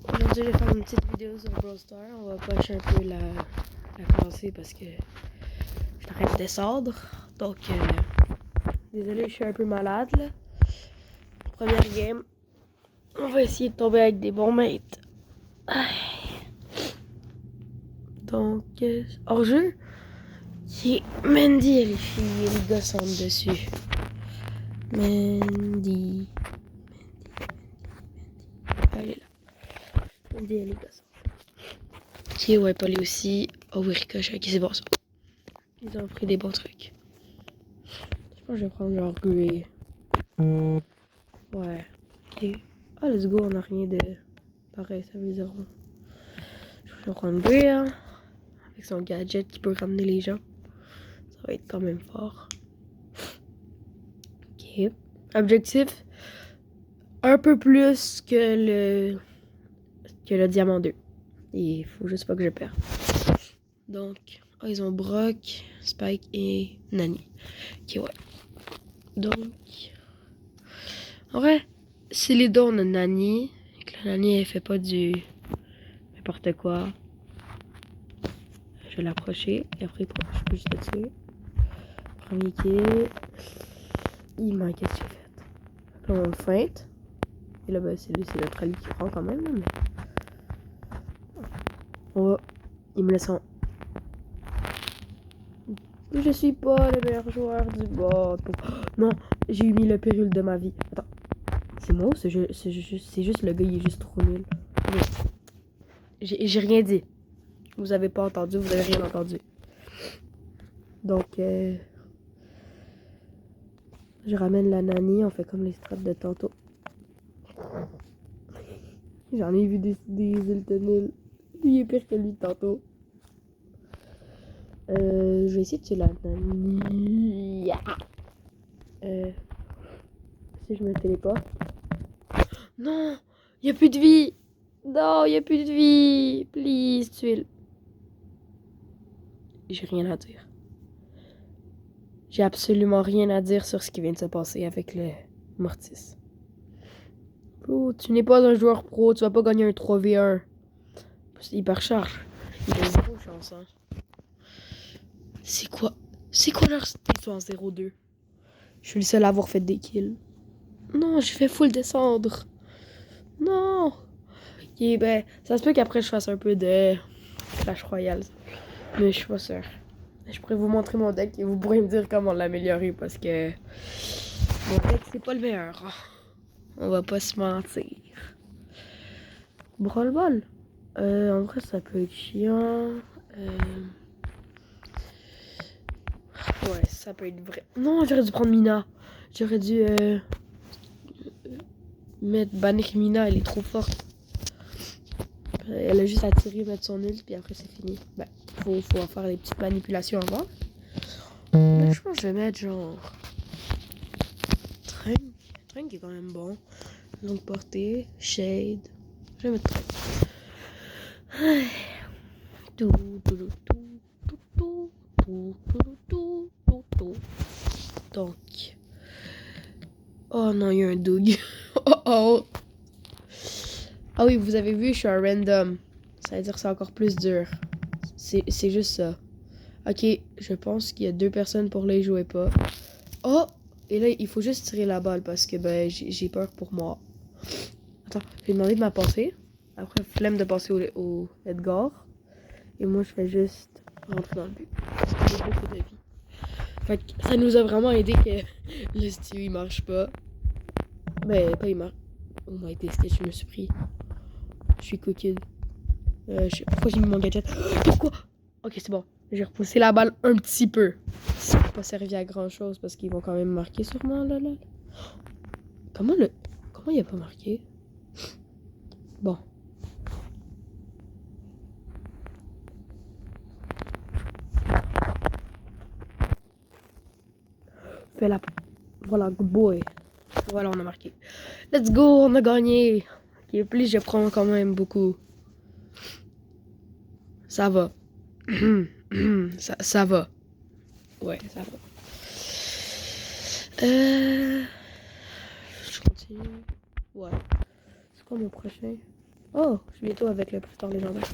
Aujourd'hui, je vais faire une petite vidéo sur Brawl Stars. On va pusher un peu la classée parce que je t'arrête de descendre. Donc, désolé, je suis un peu malade là. Première game. On va essayer de tomber avec des bons mates. Donc, hors jeu, qui est Mandy, elle est fille, elle est gossante dessus. Mandy. Elle est là. Mandy, elle est gossante. Ok, ouais, Polly aussi. Oh oui, Ricochet, ok, c'est bon ça. Ils ont pris des bons trucs. Je pense que je vais prendre leur Grey. Ouais. Ok. Ah, let's go, on a rien de pareil, ça veut dire. Je vais prendre Grey, hein, avec son gadget qui peut ramener les gens. Ça va être quand même fort. Ok. Objectif, un peu plus que le diamant 2. Il faut juste pas que je perde. Donc, oh, ils ont Brock, Spike et Nani. Ok, ouais. Donc, en vrai, si les deux on a Nani, et que la Nani elle fait pas du n'importe quoi, je vais l'approcher et après je peux juste le tuer. Premier kill. Il manque, qu'est-ce que j'ai fait? Là on le feinte. Et là ben, c'est notre Ali qui prend quand même. Là, mais... on va. Il me laisse en. Je suis pas le meilleur joueur du bot. Non, j'ai mis le péril de ma vie. Attends. C'est moi ou c'est juste le gars, il est juste trop nul. J'ai rien dit. Vous avez pas entendu, vous avez rien entendu. Donc, je ramène la Nani, on fait comme les straps de tantôt. J'en ai vu des ultra-nuls. Lui est pire que lui de tantôt. Je vais essayer de tuer la Nani. Si je me téléporte. Non! Y'a plus de vie! Non, y'a plus de vie! Please, tuile. J'ai rien à dire. J'ai absolument rien à dire sur ce qui vient de se passer avec le Mortis. Bro, tu n'es pas un joueur pro, tu vas pas gagner un 3v1. C'est hyper charge. Il a zéro chance, hein. C'est quoi leur... Ils sont en 0-2. Je suis le seul à avoir fait des kills. Non, je fais full descendre. Non. Ok, ben, ça se peut qu'après je fasse un peu de Clash Royale. Mais je suis pas sûre. Je pourrais vous montrer mon deck et vous pourrez me dire comment l'améliorer parce que mon deck c'est pas le meilleur. On va pas se mentir. Brawl Ball. En vrai ça peut être chiant. Ouais, ça peut être vrai. Non, j'aurais dû prendre Mina. J'aurais dû bannir Mina, elle est trop forte. Elle a juste à tirer, mettre son ult, puis après c'est fini. Ben, faut faire des petites manipulations avant. Là, je pense que je vais mettre genre... Train qui est quand même bon. Longue portée, Shade. Je vais mettre Train. Donc... Oh non, il y a un Doug. Oh oh. Ah oui, vous avez vu, je suis un random. Ça veut dire que c'est encore plus dur. C'est juste ça. Ok, je pense qu'il y a 2 personnes pour les jouer pas. Oh! Et là, il faut juste tirer la balle parce que ben j'ai peur pour moi. Attends, je vais demander de ma passer. Après, flemme de passer au Edgar. Et moi, je fais juste rentrer dans le but. J'ai beaucoup de vie. Fait que ça nous a vraiment aidé que le stylo il marche pas. Ben, pas il marche. Oh my god, je me suis pris. Je suis coquille. Pourquoi j'ai mis mon gadget? Pourquoi? Ok, c'est bon. J'ai repoussé la balle un petit peu. Ça n'a pas servi à grand chose parce qu'ils vont quand même marquer sûrement là. Comment il a pas marqué? Bon. Fais la... Voilà, good boy. Voilà, on a marqué. Let's go, on a gagné. Ok, plus je prends quand même beaucoup. Ça va. ça va. Ouais, ça va. Je continue. Ouais. C'est quoi mon prochain? Oh, je suis bientôt avec le prédateur légendaire.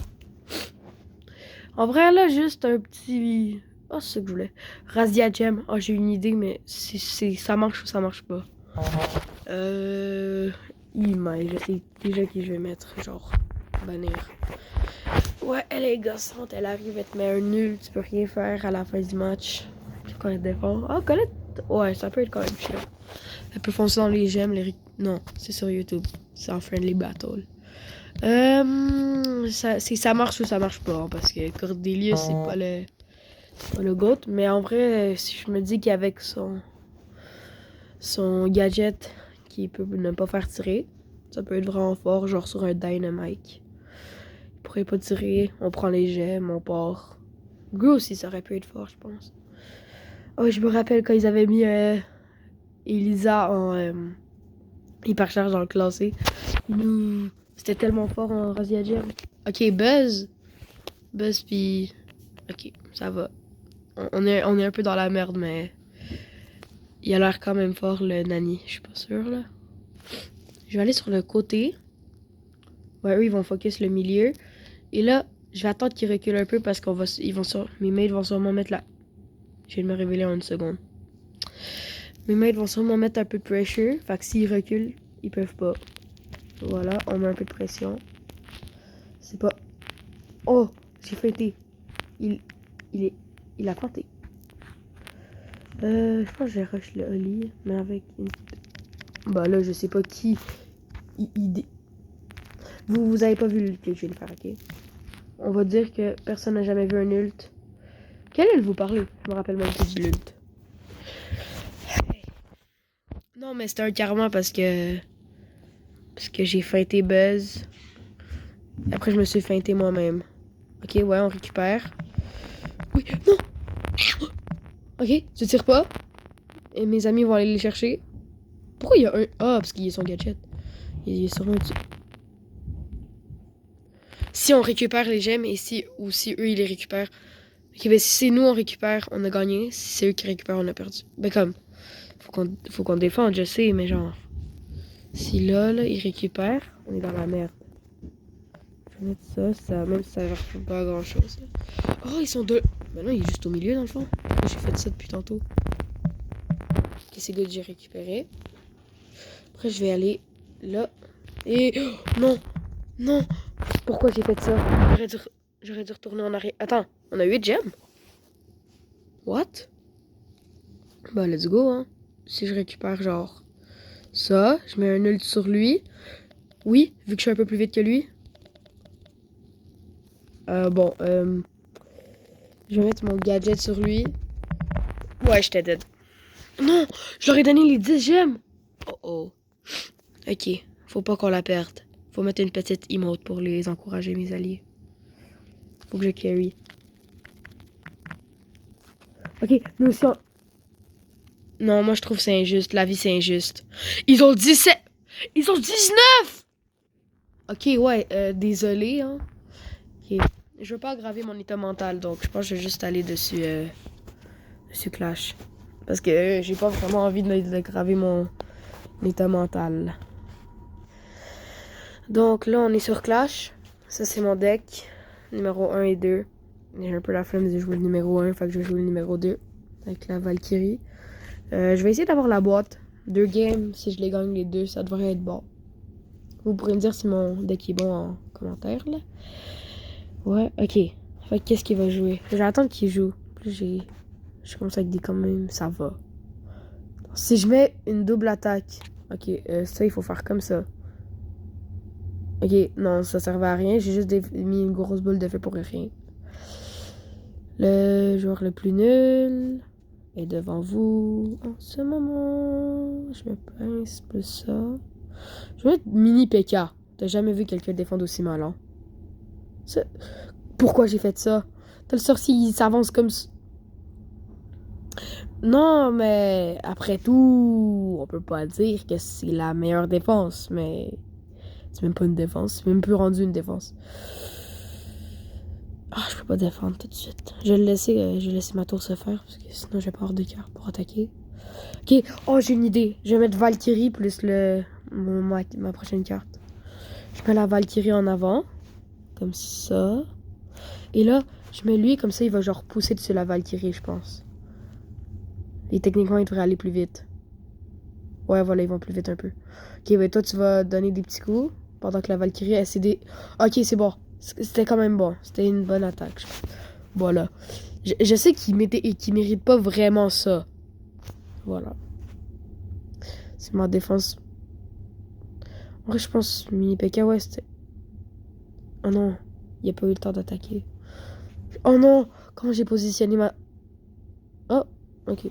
En vrai, là, juste un petit... Oh, c'est ce que je voulais. Razia Gem. Oh, j'ai une idée, mais ça marche ou ça marche pas. Je sais déjà qui je vais mettre, genre, bannir. Ouais, elle est gossante, elle arrive, elle te met un nul, tu peux rien faire à la fin du match. Quand elle défend. Ah, Colette, ouais, ça peut être quand même chiant. Elle peut foncer dans les gemmes, non, c'est sur YouTube. C'est en Friendly Battle. Ça marche ou ça marche pas, hein, parce que Cordelius, c'est pas le GOAT, mais en vrai, si je me dis qu'avec son gadget qui peut ne pas faire tirer, ça peut être vraiment fort, genre sur un Dynamite. Il pourrait pas tirer, on prend les gemmes, on part. Gru aussi, ça aurait pu être fort, je pense. Oh, je me rappelle quand ils avaient mis Elisa en hypercharge dans le classé. C'était tellement fort en Razia Gem. Ok, Buzz. Buzz, puis... Ok, ça va. On est un peu dans la merde, mais... Il a l'air quand même fort, le Nani. Je suis pas sûre, là. Je vais aller sur le côté. Ouais, eux, ils vont focus le milieu. Et là, je vais attendre qu'ils reculent un peu parce mes mates vont sûrement mettre là. Je viens de me révéler en une seconde. Mes mates vont sûrement mettre un peu de pressure. Fait que s'ils reculent, ils peuvent pas. Voilà, on met un peu de pression. C'est pas... Oh, j'ai fêté. Il a planté. Je pense que j'ai rush le Oli, mais avec une... Bah là, je sais pas qui... Vous avez pas vu l'ult que je viens de faire, ok? On va dire que personne n'a jamais vu un ult. Quel ult vous parlez? Je me rappelle même plus de l'ult. Non, mais c'était un karma parce que j'ai feinté Buzz. Après, je me suis feinté moi-même. Ok, ouais, on récupère. Oui, non! Ok, tu tires pas. Et mes amis vont aller les chercher. Pourquoi il y a un... Ah, parce qu'il est son gadget. Il est sûrement... Si on récupère les gemmes et si eux, ils les récupèrent. Ok, ben si c'est nous, on récupère, on a gagné. Si c'est eux qui récupèrent, on a perdu. Ben comme... Faut qu'on défende, je sais, mais genre... Si là, ils récupèrent, on est dans la merde. Je vais mettre ça, même si ça ne ressemble pas à grand chose. Là. Oh, ils sont deux. Ben non, il est juste au milieu dans le fond. J'ai fait ça depuis tantôt. Ok, c'est good, j'ai récupéré. Après, je vais aller là. Et. Oh, non! Non! Pourquoi j'ai fait ça? J'aurais dû retourner en arrière. Attends, on a 8 gemmes? What? Bah, let's go, hein. Si je récupère, genre, ça, je mets un ult sur lui. Oui, vu que je suis un peu plus vite que lui. Je vais mettre mon gadget sur lui. Ouais, j'étais dead. Non, je leur ai donné les 10 gemmes. Oh oh. Ok, faut pas qu'on la perde. Faut mettre une petite emote pour les encourager, mes alliés. Faut que je carry. Ok, nous aussi on... Non, moi je trouve c'est injuste. La vie c'est injuste. Ils ont 17! Ils ont 19! Ok, ouais, désolé, hein. Ok. Je veux pas aggraver mon état mental, donc je pense que je vais juste aller dessus Clash. Parce que j'ai pas vraiment envie d'aggraver mon état mental. Donc là, on est sur Clash. Ça, c'est mon deck. Numéro 1 et 2. J'ai un peu la flemme de jouer le numéro 1, fait que je vais jouer le numéro 2. Avec la Valkyrie. Je vais essayer d'avoir la boîte. 2 games, si je les gagne les 2, ça devrait être bon. Vous pourrez me dire si mon deck est bon en commentaire, là. Ouais, ok. Fait que qu'est-ce qu'il va jouer? Je vais attendre qu'il joue. Plus je commence avec des quand même, ça va. Si je mets une double attaque, ok, ça, il faut faire comme ça. Ok, non, ça servait à rien. J'ai juste mis une grosse boule de feu pour rien. Le joueur le plus nul est devant vous en ce moment. Je me pince plus ça. Je vais mettre mini PK. T'as jamais vu quelqu'un défendre aussi mal, hein? Pourquoi j'ai fait ça? T'as le sorcier, il s'avance comme ça. Non, mais après tout, on peut pas dire que c'est la meilleure défense, mais c'est même pas une défense, c'est même plus rendu une défense. Ah, je peux pas défendre tout de suite. Je vais laisser ma tour se faire, parce que sinon je vais pas avoir de cœur pour attaquer. Ok, oh j'ai une idée. Je vais mettre Valkyrie plus ma prochaine carte. Je mets la Valkyrie en avant. Comme ça. Et là, je mets lui, comme ça, il va genre pousser dessus la Valkyrie, je pense. Et techniquement, il devrait aller plus vite. Ouais, voilà, ils vont plus vite un peu. Ok, ben toi, tu vas donner des petits coups. Pendant que la Valkyrie, elle s'est des... Ok, c'est bon. C'était quand même bon. C'était une bonne attaque, je pense. Voilà. Je sais qu'il mérite pas vraiment ça. Voilà. C'est ma défense. En vrai, je pense mini PK, ouais, c'était... Oh non. Il a pas eu le temps d'attaquer. Oh non. Comment j'ai positionné ma... Oh, ok.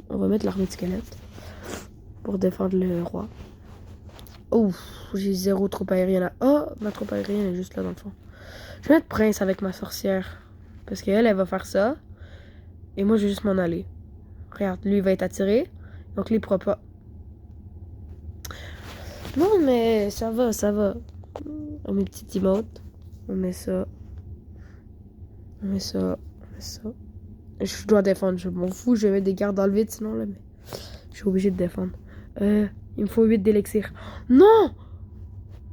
On va mettre l'armée de squelette. Pour défendre le roi. Oh, j'ai 0 troupe aérienne là. Oh, ma troupe aérienne est juste là dans le fond. Je vais mettre prince avec ma sorcière. Parce qu'elle, elle va faire ça. Et moi, je vais juste m'en aller. Regarde, lui, il va être attiré. Donc, lui, il pourra pas... Non, mais ça va, ça va. On met petit emote. On met ça. On met ça. On met ça. Je dois défendre, je m'en fous. Je vais mettre des gardes dans le vide sinon, là, mais... Je suis obligé de défendre. Il me faut 8 d'élixir. Non!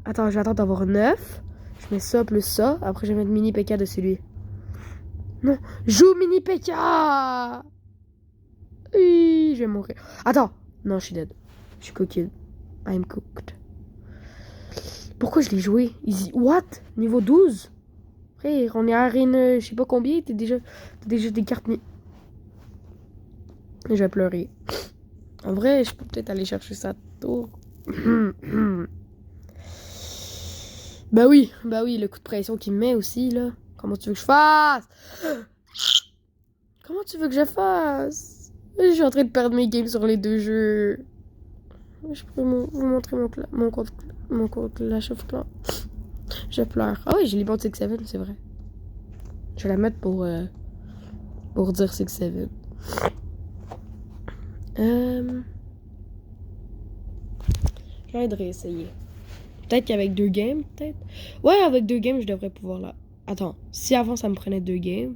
Attends, je vais attendre d'avoir 9. Je mets ça plus ça. Après, je vais mettre mini PK dessus lui. Non! Joue mini PK! Oui, je vais mourir. Attends! Non, je suis dead. Je suis cooked. I'm cooked. Pourquoi je l'ai joué? Easy. What? Niveau 12? Frère, on est à arène, je sais pas combien. T'as déjà des cartes. Je vais pleurer. En vrai, je peux peut-être aller chercher sa tour. Bah oui, le coup de pression qu'il me met aussi, là. Comment tu veux que je fasse? Comment tu veux que je fasse? Je suis en train de perdre mes games sur les deux jeux. Je peux vous montrer mon compte Clash of Clans. Je pleure. Ah oui, j'ai les bons 6-7, c'est vrai. Je vais la mettre pour dire 6-7. J'aimerais réessayer. Peut-être qu'avec 2 games, peut-être. Ouais, avec 2 games, je devrais pouvoir là. Attends, si avant ça me prenait 2 games,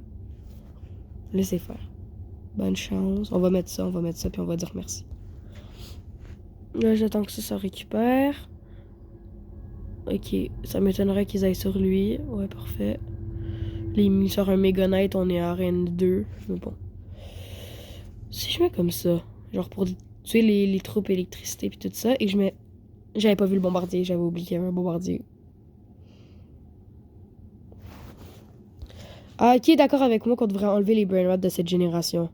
laissez faire. Bonne chance. On va mettre ça, puis on va dire merci. Là, j'attends que ça récupère. Ok, ça m'étonnerait qu'ils aillent sur lui. Ouais, parfait. Là, il me sort un Mega Knight, on est à Arène 2. Mais bon. Si je mets comme ça, genre pour tuer les troupes électricité puis tout ça, et je mets... J'avais pas vu le bombardier, j'avais oublié qu'il y avait un bombardier. Ah, qui est d'accord avec moi qu'on devrait enlever les brain rats de cette génération?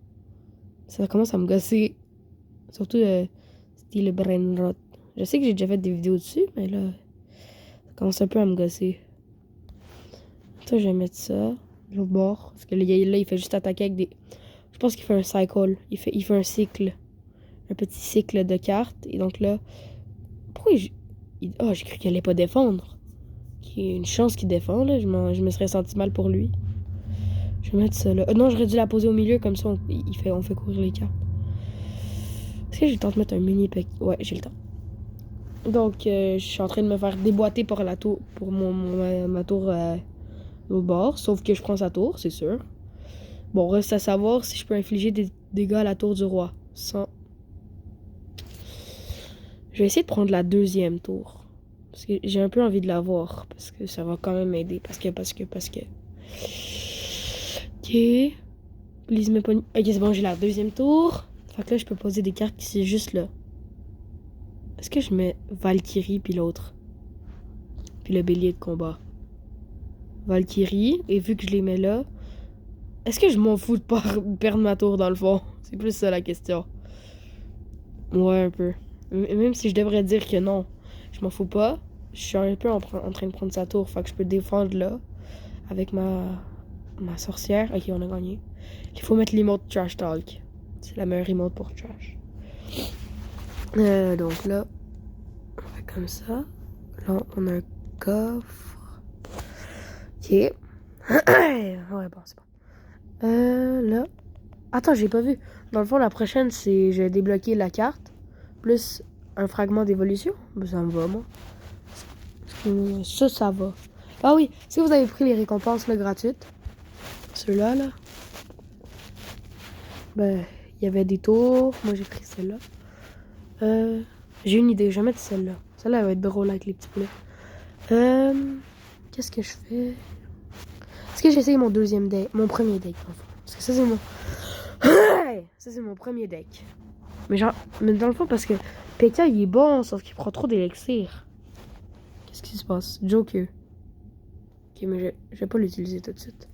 Ça commence à me gosser. Surtout style brain rot. Je sais que j'ai déjà fait des vidéos dessus, mais là, ça commence un peu à me gosser. Ça, je vais mettre ça, le bord. Parce que là, il fait juste attaquer avec des... Je pense qu'il fait un cycle. Il fait un cycle. Un petit cycle de cartes. Et donc là... Pourquoi oh, j'ai cru qu'il allait pas défendre. Il y a une chance qu'il défend, là. Je me serais senti mal pour lui. Je vais mettre ça là. Non, j'aurais dû la poser au milieu, comme ça, on fait courir les cartes. Est-ce que j'ai le temps de mettre un mini pack? Ouais, j'ai le temps. Donc, je suis en train de me faire déboîter pour la tour, pour ma tour l'autre bord. Sauf que je prends sa tour, c'est sûr. Bon, reste à savoir si je peux infliger des dégâts à la tour du roi. Sans... Je vais essayer de prendre la deuxième tour. Parce que j'ai un peu envie de la voir. Parce que ça va quand même m'aider. Parce que... Ok. Please me pony. Ok, c'est bon, j'ai la deuxième tour. Fait que là, je peux poser des cartes qui sont juste là. Est-ce que je mets Valkyrie puis l'autre? Puis le bélier de combat. Valkyrie. Et vu que je les mets là... Est-ce que je m'en fous de pas perdre ma tour dans le fond? C'est plus ça la question. Ouais, un peu. Même si je devrais dire que non. Je m'en fous pas. Je suis un peu en train de prendre sa tour. Fait que je peux défendre là. Avec ma sorcière. Ok, on a gagné. Il faut mettre l'emote Trash Talk. C'est la meilleure emote pour Trash. Donc là, on fait comme ça. Là, on a un coffre. Ok. Ouais, bon, c'est bon. Là. Attends, j'ai pas vu. Dans le fond, la prochaine, c'est je vais débloquer la carte. Plus un fragment d'évolution. Ben, ça me va, moi. Ça va. Ah oui, si vous avez pris les récompenses là, gratuites, ceux-là, là, ben, il y avait des tours. Moi, j'ai pris celle-là. J'ai une idée, je vais mettre celle-là. Celle-là, elle va être drôle avec les petits poulets. Qu'est-ce que je fais? Est-ce que j'essaye mon deuxième deck? Mon premier deck, en fait. Parce que ça, c'est mon... ça, c'est mon premier deck. Mais genre... Mais dans le fond, parce que P.K. il est bon, sauf qu'il prend trop d'élixir. Qu'est-ce qui se passe? Joker. Ok, mais je vais pas l'utiliser tout de suite.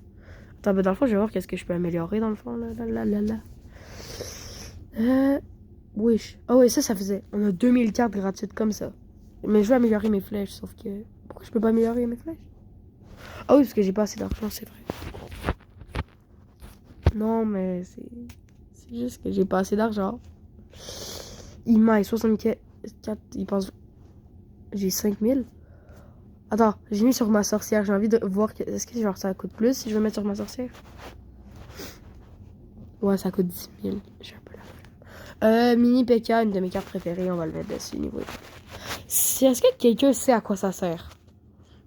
Attends, ben dans le fond, je vais voir qu'est-ce que je peux améliorer, dans le fond, là. Wish. Ah ouais, ça faisait... On a 2000 cartes gratuites comme ça. Mais je vais améliorer mes flèches, sauf que... Pourquoi je peux pas améliorer mes flèches? Ah oui, parce que j'ai pas assez d'argent, c'est vrai. Non, mais c'est juste que j'ai pas assez d'argent. Il maille 64. Il pense. J'ai 5000. Attends, j'ai mis sur ma sorcière. J'ai envie de voir. Est-ce que genre ça coûte plus si je veux mettre sur ma sorcière? Ouais, ça coûte 10 000. J'ai un peu la Mini PK, une de mes cartes préférées. On va le mettre dessus, niveau. Est-ce que quelqu'un sait à quoi ça sert?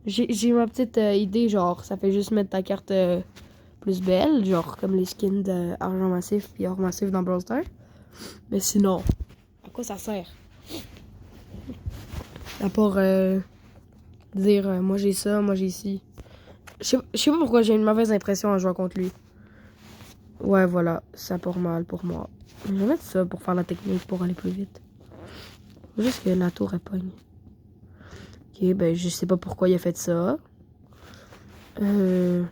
J'ai ma petite idée, genre, ça fait juste mettre ta carte plus belle, genre comme les skins d'argent massif et or massif dans Brawl Stars. Mais sinon, à quoi ça sert? À part dire moi j'ai ça, moi j'ai ci. Je sais pas pourquoi j'ai une mauvaise impression en jouant contre lui. Ouais, voilà, ça part mal pour moi. Je vais mettre ça pour faire la technique pour aller plus vite. Juste que la tour est pogne. Ok, ben je sais pas pourquoi il a fait ça. Je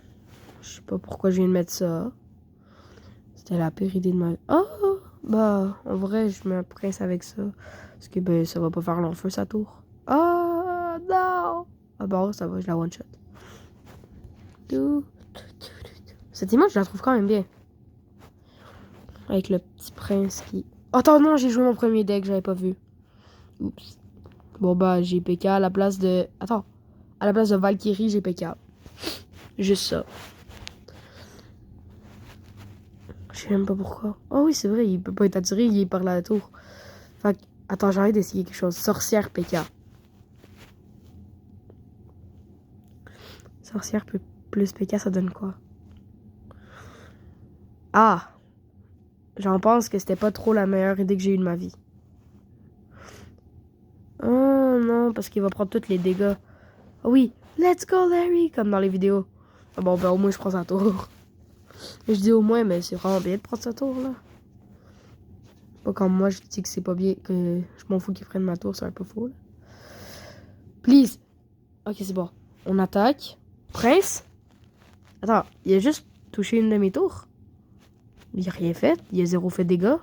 sais pas pourquoi je viens de mettre ça. C'était la pire idée de ma vie. Oh! Bah, en vrai, je me presse avec ça. Parce que, ben, ça va pas faire long feu, sa tour. Oh, non! Ah bah, ça va, je la one-shot. Cette image, je la trouve quand même bien. Avec le petit prince qui... Oh, attends, non, j'ai joué mon premier deck, j'avais pas vu. Oups. Bon, bah, j'ai PK à la place de... Attends. À la place de Valkyrie, j'ai PK. Juste ça. Je sais même pas pourquoi. Oh oui, c'est vrai, il peut pas être attiré, il est par la tour. Fait que... Attends, j'ai envie d'essayer quelque chose. Sorcière PK. Sorcière plus PK, ça donne quoi? Ah! J'en pense que c'était pas trop la meilleure idée que j'ai eue de ma vie. Oh non, parce qu'il va prendre tous les dégâts. Oh oui, let's go Larry, comme dans les vidéos. Ah bon, ben au moins je prends sa tour. Je dis au moins, mais c'est vraiment bien de prendre sa tour, là. Pas comme moi, je dis que c'est pas bien, que je m'en fous qu'il prenne ma tour, c'est un peu faux, là. Please! Ok, c'est bon. On attaque. Prince? Attends, il a juste touché une de mes tours. Il a rien fait, il a zéro fait de dégâts.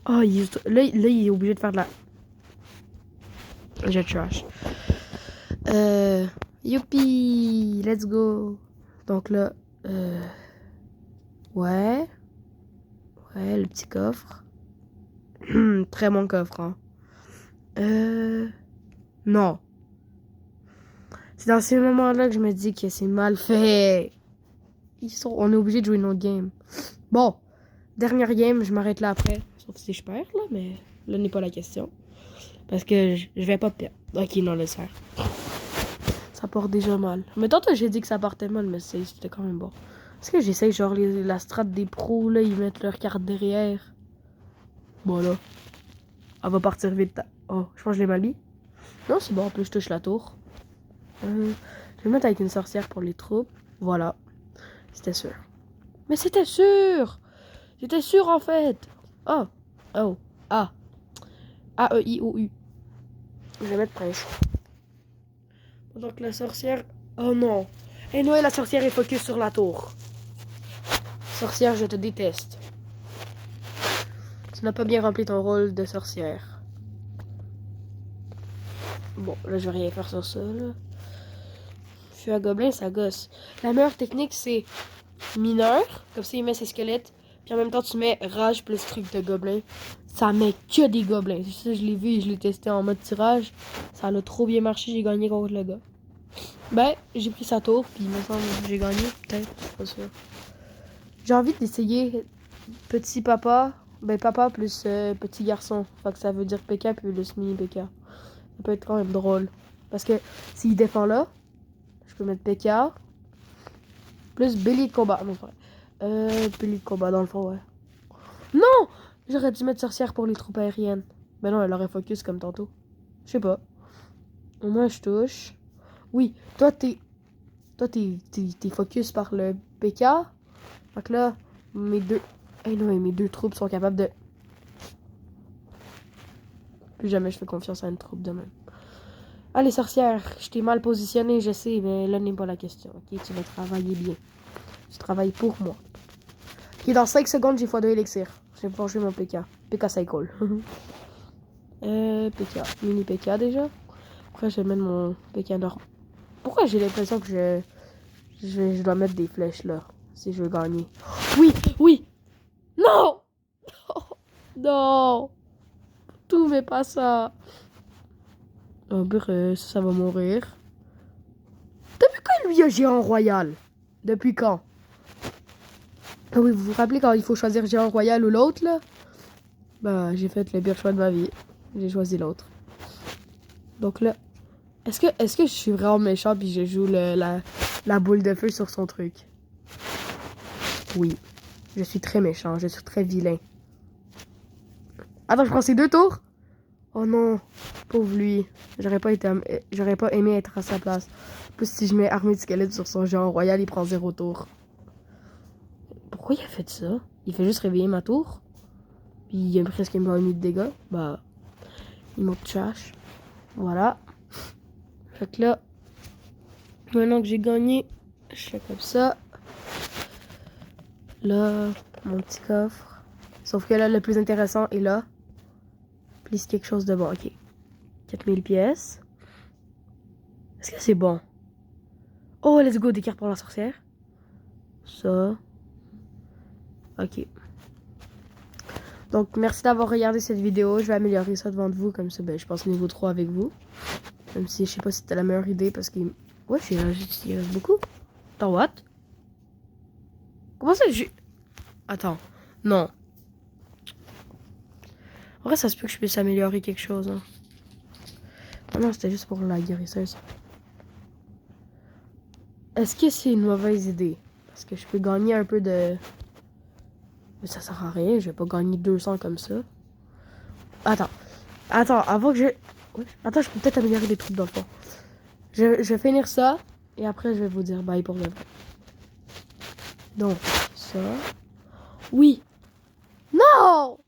Oh, là, il est obligé de faire de la... Jet trash. Youpi! Let's go! Donc là... Ouais. Ouais, le petit coffre. Très bon coffre, hein. Non. C'est dans ces moments-là que je me dis que c'est mal fait. On est obligé de jouer une autre game. Bon. Dernière game, je m'arrête là après. Sauf si je perds, là, mais là n'est pas la question. Parce que je vais pas perdre. Ok, non, laisse faire. Ça part déjà mal. Mais tantôt, j'ai dit que ça partait mal, mais c'était quand même bon. Est-ce que j'essaye, genre, la strat des pros, là, ils mettent leur carte derrière? Bon, là. Elle va partir vite. Oh, je pense que je l'ai mal mis. Non, c'est bon, en plus, je touche la tour. Je vais le mettre avec une sorcière pour les troupes. Voilà. C'était sûr. Mais c'était sûr! J'étais sûr, en fait! Oh! Oh! A! A-E-I-O-U. Je vais mettre prince. Donc la sorcière... Oh non! Et Noël, la sorcière est focus sur la tour. Sorcière, je te déteste. Tu n'as pas bien rempli ton rôle de sorcière. Bon, là, je vais rien faire sur ça, là. Je suis un gobelin, ça gosse. La meilleure technique, c'est mineur. Comme ça, il met ses squelettes. Puis en même temps, tu mets rage plus truc de gobelin. Ça met que des gobelins. Ça, je l'ai vu et je l'ai testé en mode tirage. Ça a trop bien marché. J'ai gagné contre le gars. Ben, j'ai pris sa tour. Puis il me semble que j'ai gagné. Peut-être. Je suis pas sûr. J'ai envie d'essayer petit papa. Ben, papa plus petit garçon. Fait que ça veut dire PK plus mini PK. Ça peut être quand même drôle. Parce que s'il défend là, je peux mettre PK. Plus bélier de combat. Non, vrai. Bélier de combat dans le fond, ouais. Non! J'aurais dû mettre sorcière pour les troupes aériennes. Mais non, elle aurait focus comme tantôt. Je sais pas. Au moins, je touche. Oui, toi, t'es focus par le PK. Fait que là, mes deux... Eh non, mes deux troupes sont capables de... Plus jamais je fais confiance à une troupe de même. Allez, sorcière, je t'ai mal positionné, je sais, mais là n'est pas la question. Ok, tu vas travailler bien. Tu travailles pour moi. Ok, dans 5 secondes, j'ai x2 élixir. Je vais pouvoir jouer mon PK. PK cycle. PK. Mini PK déjà. Après, je vais mettre mon PK normal. Pourquoi j'ai l'impression que je dois mettre des flèches là, si je veux gagner? Oui, oui! Non! Non! Tout, mais pas ça. Oh, bref, ça va mourir. Depuis quand lui a géant royal? Depuis quand? Ah oui, vous vous rappelez quand il faut choisir géant royal ou l'autre là? Bah, j'ai fait le pire choix de ma vie. J'ai choisi l'autre. Donc là, est-ce que je suis vraiment méchant puis je joue la boule de feu sur son truc? Oui. Je suis très méchant, je suis très vilain. Attends, je prends ces 2 tours? Oh non, pauvre lui. J'aurais pas aimé être à sa place. En plus, si je mets armée de squelettes sur son géant royal, il prend 0 tour. Pourquoi il a fait ça? Il fait juste réveiller ma tour. Puis il a presque mis de dégâts. Bah, il m'a trash. Voilà. Fait que là, maintenant que j'ai gagné, je fais comme ça. Là, mon petit coffre. Sauf que là, le plus intéressant est là. Plus quelque chose de bon. Ok. 4000 pièces. Est-ce que c'est bon? Oh, let's go, des cartes pour la sorcière. Ça. Ok. Donc, merci d'avoir regardé cette vidéo. Je vais améliorer ça devant vous. Comme ça, ben, je passe niveau 3 avec vous. Même si je sais pas si c'était la meilleure idée parce que... Ouais, il reste beaucoup. Attends, what? Comment ça, j'ai... Attends. Non. En vrai, ça se peut que je puisse améliorer quelque chose. Hein. Oh non, c'était juste pour la guérisseuse. Est-ce que c'est une mauvaise idée? Parce que je peux gagner un peu de... Mais ça sert à rien, je vais pas gagner 200 comme ça. Attends, avant que je... Ouais. Attends, je peux peut-être améliorer des trucs dans le fond. Je vais finir ça, et après je vais vous dire bye pour le vrai. Donc, ça... Oui! Non!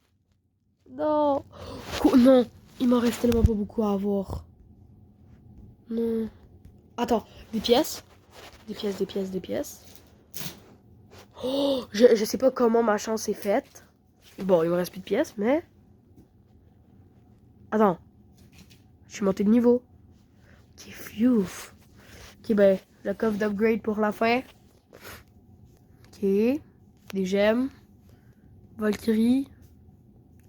Non! Non! Il m'en reste tellement pas beaucoup à avoir. Non. Attends, des pièces? Des pièces. Oh, je sais pas comment ma chance est faite. Bon, il me reste plus de pièces, mais... Attends. Je suis monté de niveau. Ok, phew. Ok, ben, le coffre d'upgrade pour la fin. Ok. Des gemmes. Valkyrie.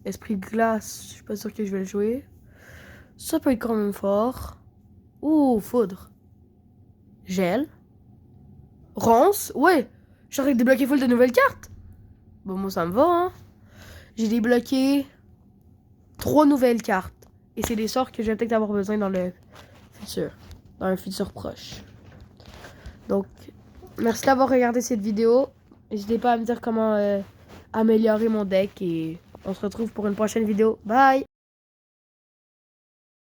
Esprit de glace. Je suis pas sûr que je vais le jouer. Ça peut être quand même fort. Ouh, foudre. Gel. Ronce. Ouais. J'arrête de débloquer full de nouvelles cartes. Bon, moi, ça me va, hein. J'ai débloqué 3 nouvelles cartes. Et c'est des sorts que je vais peut-être avoir besoin dans le futur. Dans un futur proche. Donc, merci d'avoir regardé cette vidéo. N'hésitez pas à me dire comment améliorer mon deck. Et on se retrouve pour une prochaine vidéo. Bye!